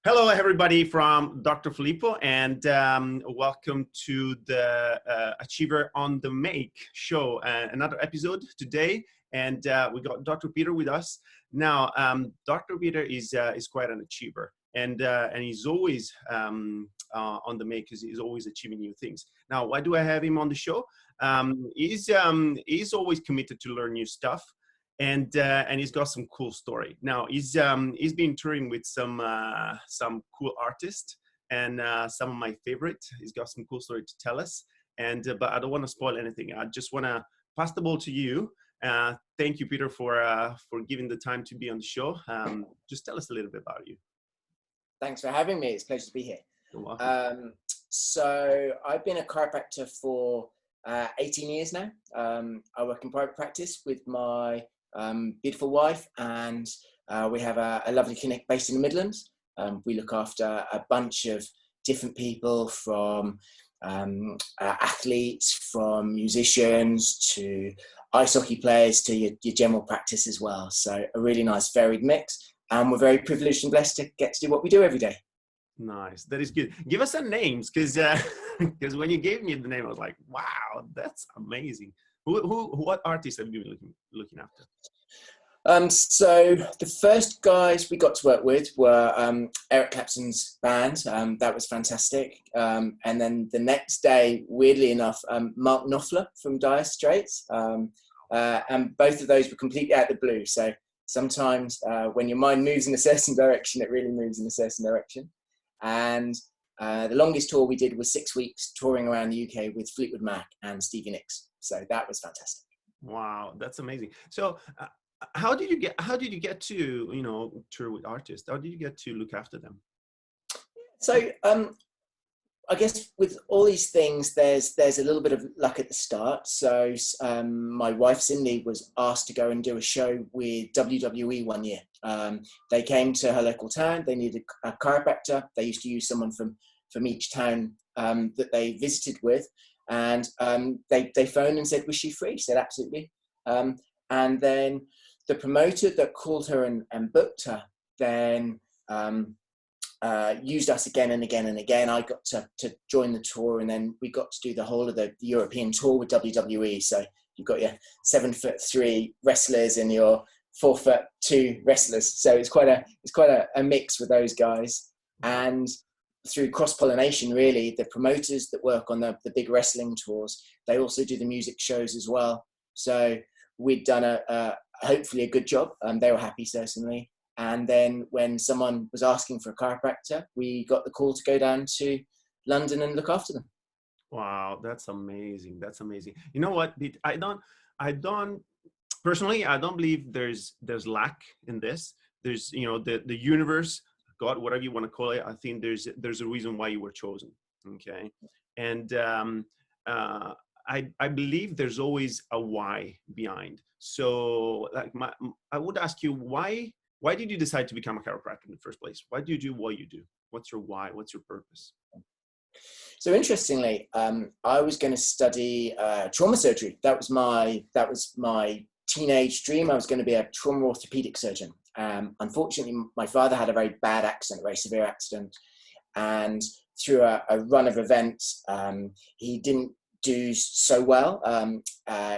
Hello, everybody from Dr. Filippo, and welcome to the Achiever on the Make show. Another episode today, and we got Dr. Peter with us. Now, Dr. Peter is quite an achiever, and he's always on the make because he's always achieving new things. Now, why do I have him on the show? He's always committed to learn new stuff. And he's got some cool story. Now he's been touring with some cool artists and some of my favorite. He's got some cool story to tell us. And but I don't want to spoil anything. I just want to pass the ball to you. Thank you, Peter, for giving the time to be on the show. Just tell us a little bit about you. Thanks for having me. It's a pleasure to be here. You're welcome. So I've been a chiropractor for 18 years now. I work in private practice with my beautiful wife, and we have a lovely clinic based in the Midlands. We look after a bunch of different people, from athletes, from musicians to ice hockey players to your general practice as well. So a really nice varied mix, and we're very privileged and blessed to get to do what we do every day. Nice. That is good. Give us some names, because when you gave me the name, I was like, wow, that's amazing. What artists have you been looking after? So the first guys we got to work with were Eric Clapton's band. That was fantastic. And then the next day, weirdly enough, Mark Knoffler from Dire Straits. And both of those were completely out of the blue. So sometimes when your mind moves in a certain direction, it really moves in a certain direction. And the longest tour we did was 6 weeks, touring around the UK with Fleetwood Mac and Stevie Nicks. So that was fantastic. Wow, that's amazing. So how did you get to tour with artists? How did you get to look after them? So I guess with all these things, there's a little bit of luck at the start. So my wife Cindy was asked to go and do a show with WWE one year. They came to her local town. They needed a chiropractor. They used to use someone from each town that they visited with. And they phoned and said, was she free? She said, absolutely. And then the promoter that called her and booked her then used us again and again and again. I got to join the tour, and then we got to do the whole of the European tour with WWE. So you've got your 7'3" wrestlers and your 4'2" wrestlers. So it's quite a mix with those guys. And through cross-pollination, really, the promoters that work on the big wrestling tours, they also do the music shows as well. So we'd done hopefully a good job. They were happy, certainly. And then when someone was asking for a chiropractor, we got the call to go down to London and look after them. Wow, that's amazing. That's amazing. You know what? I don't personally, I don't believe there's lack in this. There's, the universe, God, whatever you want to call it, I think there's a reason why you were chosen. Okay. And I believe there's always a why behind. So I would ask you, why did you decide to become a chiropractor in the first place? Why do you do what you do? What's your why? What's your purpose? So interestingly, I was going to study trauma surgery. That was my teenage dream. I was going to be a trauma orthopedic surgeon. Unfortunately, my father had a very bad accident, a very severe accident. And through a run of events, he didn't do so well.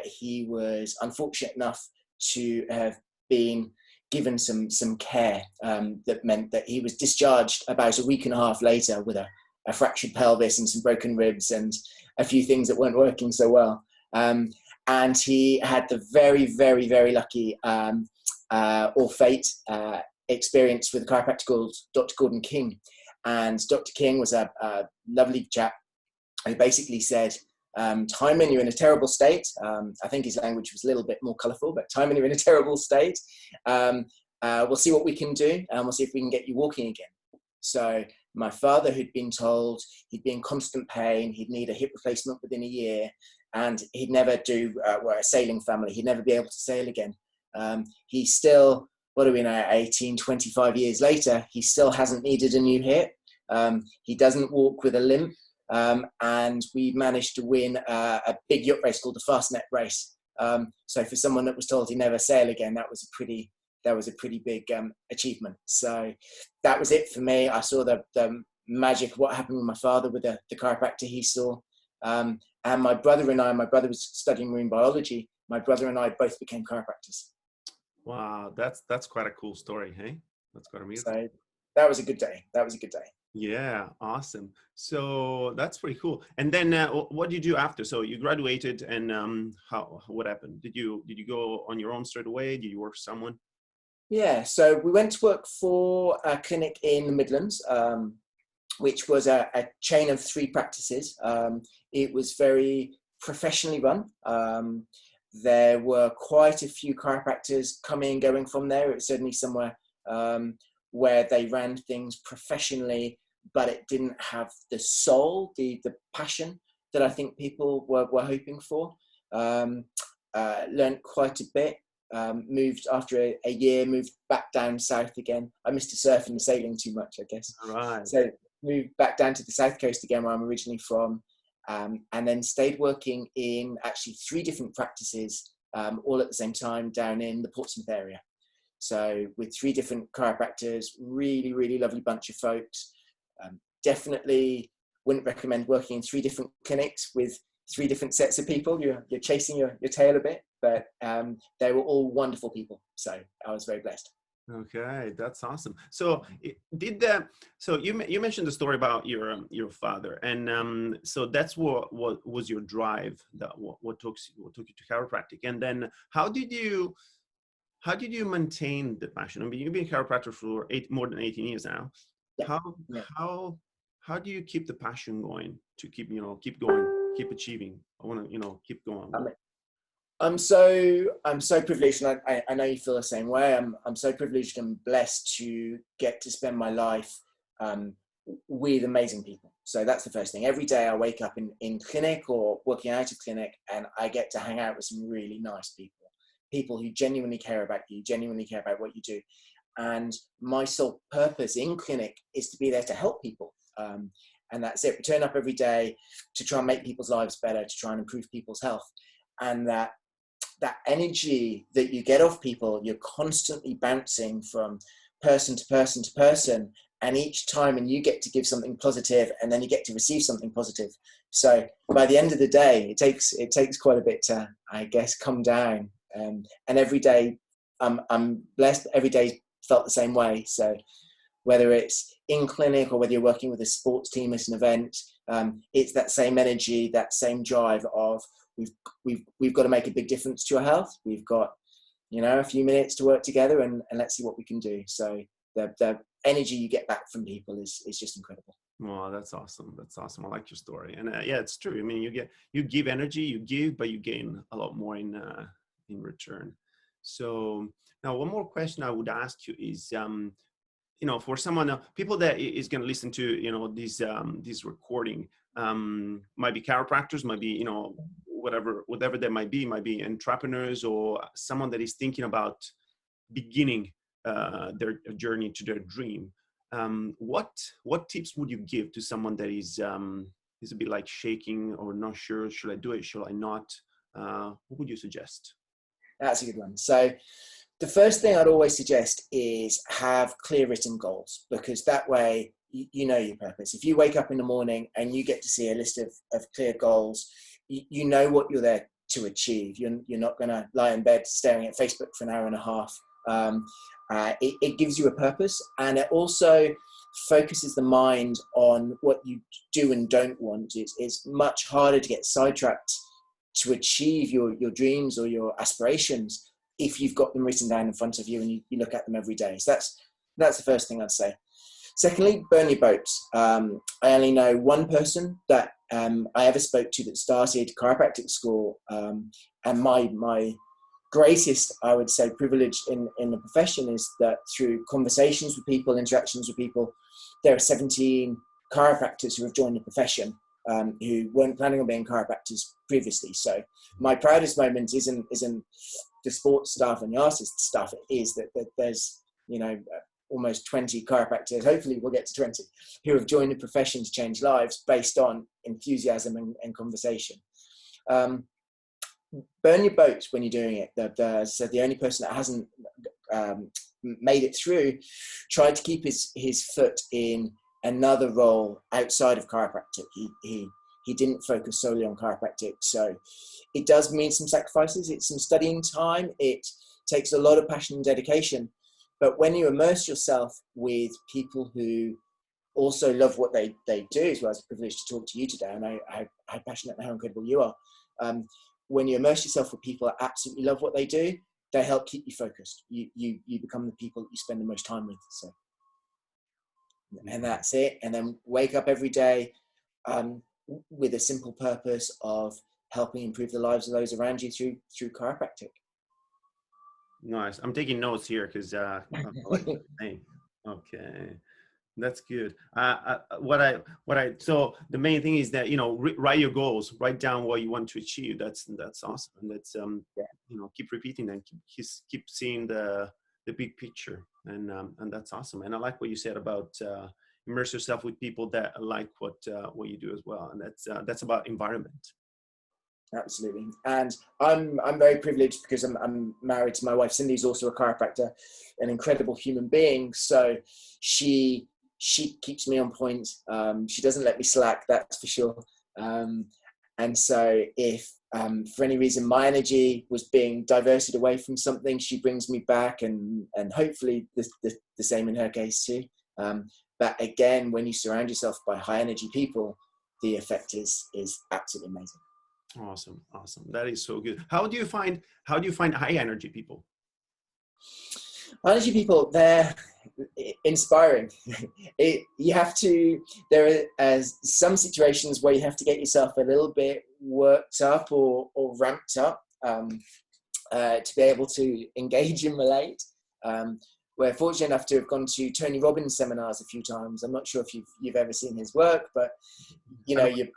He was unfortunate enough to have been given some care that meant that he was discharged about a week and a half later with a fractured pelvis and some broken ribs and a few things that weren't working so well. And he had the very, very, very lucky or fate experience with a chiropractor called Dr. Gordon King. And Dr. King was a lovely chap who basically said, Timon, you're in a terrible state. I think his language was a little bit more colourful, but Timon, you're in a terrible state. We'll see what we can do, and we'll see if we can get you walking again. So my father, who'd been told he'd be in constant pain, he'd need a hip replacement within a year, and he'd never we're a sailing family, he'd never be able to sail again. He still, what do we know, 18, 25 years later, he still hasn't needed a new hip. He doesn't walk with a limp. And we managed to win a big yacht race called the Fastnet race. So for someone that was told he'd never sail again, that was a pretty that was a pretty big achievement. So that was it for me. I saw the magic of what happened with my father with the chiropractor he saw. And my brother was studying marine biology. My brother and I both became chiropractors. Wow, that's quite a cool story, hey? That's quite amazing. So that was a good day. Yeah, awesome. So that's pretty cool. And then what did you do after? So you graduated, and what happened? Did you go on your own straight away? Did you work for someone? Yeah, so we went to work for a clinic in the Midlands, which was a chain of 3 practices. It was very professionally run. There were quite a few chiropractors coming and going from there. It was certainly somewhere where they ran things professionally, but it didn't have the soul, the passion that I think people were hoping for. Learned quite a bit. Moved after a year, moved back down south again. I missed the surfing and sailing too much, I guess. Right. So moved back down to the south coast again, where I'm originally from, and then stayed working in actually 3 different practices, all at the same time down in the Portsmouth area. So with 3 different chiropractors, really, really lovely bunch of folks. Definitely wouldn't recommend working in 3 different clinics with 3 different sets of people. You're chasing your tail a bit, but they were all wonderful people. So I was very blessed. Okay, that's awesome. So so you mentioned the story about your father, and so that's what was your drive, that what took you to chiropractic, and then how did you maintain the passion? I mean, you've been a chiropractor for more than 18 years now. Yeah. How do you keep the passion going to keep going, keep achieving? I want to keep going. I'm so privileged, and I know you feel the same way. I'm so privileged and blessed to get to spend my life with amazing people. So that's the first thing. Every day I wake up in clinic or working out of clinic, and I get to hang out with some really nice people who genuinely care about you, genuinely care about what you do. And my sole purpose in clinic is to be there to help people. And that's it. We turn up every day to try and make people's lives better, to try and improve people's health. And that energy that you get off people, you're constantly bouncing from person to person to person, and each time, and you get to give something positive, and then you get to receive something positive. So by the end of the day, it takes quite a bit to, I guess, come down. And every day, I'm blessed. Every day felt the same way. So whether it's in clinic or whether you're working with a sports team at an event, it's that same energy, that same drive of we've got to make a big difference to your health. We've got, a few minutes to work together, and let's see what we can do. So the energy you get back from people is just incredible. Wow, that's awesome. That's awesome. I like your story. And yeah, it's true. I mean, you give energy, you give, but you gain a lot more in return. So now one more question I would ask you is, for someone, people that is going to listen to, this recording, might be chiropractors, might be, whatever they might be entrepreneurs, or someone that is thinking about beginning their journey to their dream. What tips would you give to someone that is a bit like shaking or not sure? Should I do it? Should I not? What would you suggest? That's a good one. So the first thing I'd always suggest is have clear written goals, because that way you know your purpose. If you wake up in the morning and you get to see a list of clear goals, you know what you're there to achieve. You're not going to lie in bed staring at Facebook for an hour and a half. It gives you a purpose, and it also focuses the mind on what you do and don't want. It's much harder to get sidetracked to achieve your dreams or your aspirations if you've got them written down in front of you and you look at them every day. So that's the first thing I'd say. Secondly, burn your boats. I only know one person that I ever spoke to that started chiropractic school, and my greatest, I would say, privilege in the profession is that through conversations with people, interactions with people, there are 17 chiropractors who have joined the profession, who weren't planning on being chiropractors previously. So my proudest moment isn't the sports stuff and the artist stuff. It is that there's almost 20 chiropractors, hopefully we'll get to 20, who have joined the profession to change lives based on enthusiasm and conversation. Burn your boats when you're doing it. So the only person that hasn't made it through, tried to keep his foot in another role outside of chiropractic. He didn't focus solely on chiropractic. So it does mean some sacrifices. It's some studying time. It takes a lot of passion and dedication. But when you immerse yourself with people who also love what they do, as well as a privilege to talk to you today, and how passionate and how incredible you are. When you immerse yourself with people that absolutely love what they do, they help keep you focused. You become the people that you spend the most time with. So, and that's it. And then wake up every day with a simple purpose of helping improve the lives of those around you through chiropractic. Nice. I'm taking notes here because I like what you're saying. Okay. That's good. So the main thing is that, write your goals, write down what you want to achieve. That's awesome. And that's, keep repeating and keep seeing the big picture. And that's awesome. And I like what you said about, immerse yourself with people that like what you do as well. And that's about environment. Absolutely. And I'm very privileged because I'm married to my wife, Cindy, who's also a chiropractor, an incredible human being. So she keeps me on point. She doesn't let me slack, that's for sure. And so if for any reason my energy was being diverted away from something, she brings me back, and hopefully the same in her case too. But again, when you surround yourself by high energy people, the effect is absolutely amazing. Awesome. That is so good. How do you find high energy people? High energy people, they're inspiring. There are some situations where you have to get yourself a little bit worked up or ramped up to be able to engage and relate. We're fortunate enough to have gone to Tony Robbins seminars a few times. I'm not sure if you've ever seen his work, but you're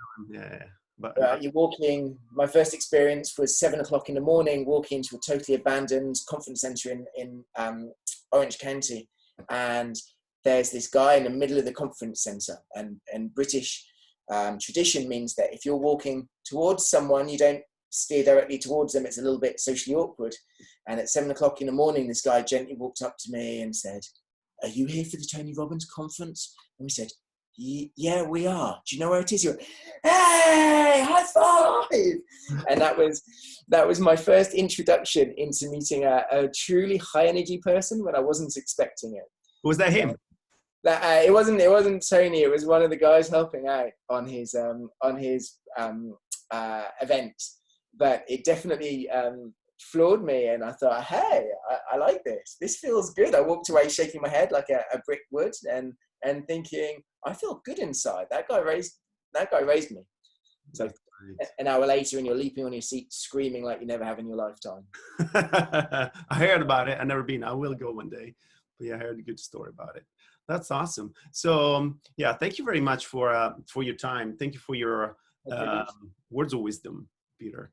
walking. My first experience was 7 o'clock in the morning, walking into a totally abandoned conference center in Orange County. And there's this guy in the middle of the conference center, and British tradition means that if you're walking towards someone, you don't steer directly towards them. It's a little bit socially awkward. And at 7 o'clock in the morning, this guy gently walked up to me and said, "Are you here for the Tony Robbins conference?" And we said, "Yeah, we are. Do you know where it is?" He went, "Hey, high five!" And that was my first introduction into meeting a truly high energy person when I wasn't expecting it. Was that him? It wasn't Tony. It was one of the guys helping out on his event. But it definitely floored me, and I thought, hey, I like this. This feels good. I walked away shaking my head like a brick would, and thinking, I feel good inside. That guy raised me. So an hour later, and you're leaping on your seat, screaming like you never have in your lifetime. I heard about it. I've never been. I will go one day. But yeah, I heard a good story about it. That's awesome. So thank you very much for your time. Thank you for your words of wisdom, Peter.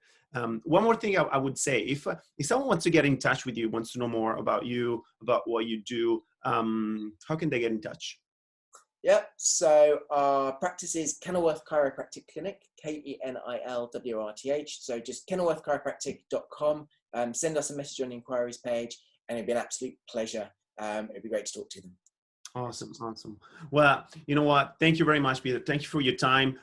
One more thing I would say, if someone wants to get in touch with you, wants to know more about you, about what you do, how can they get in touch? Yep. So our practice is Kenilworth Chiropractic Clinic, KENILWRTH. So just kenilworthchiropractic.com. Send us a message on the inquiries page, and it'd be an absolute pleasure. It'd be great to talk to them. Awesome. Well, you know what? Thank you very much, Peter. Thank you for your time.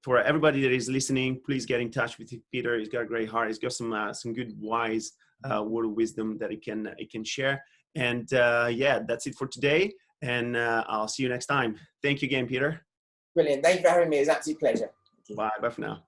For everybody that is listening, please get in touch with Peter. He's got a great heart. He's got some good, wise word of wisdom that he can share. And that's it for today. And I'll see you next time. Thank you again, Peter. Brilliant. Thank you for having me. It's an absolute pleasure. Bye for now.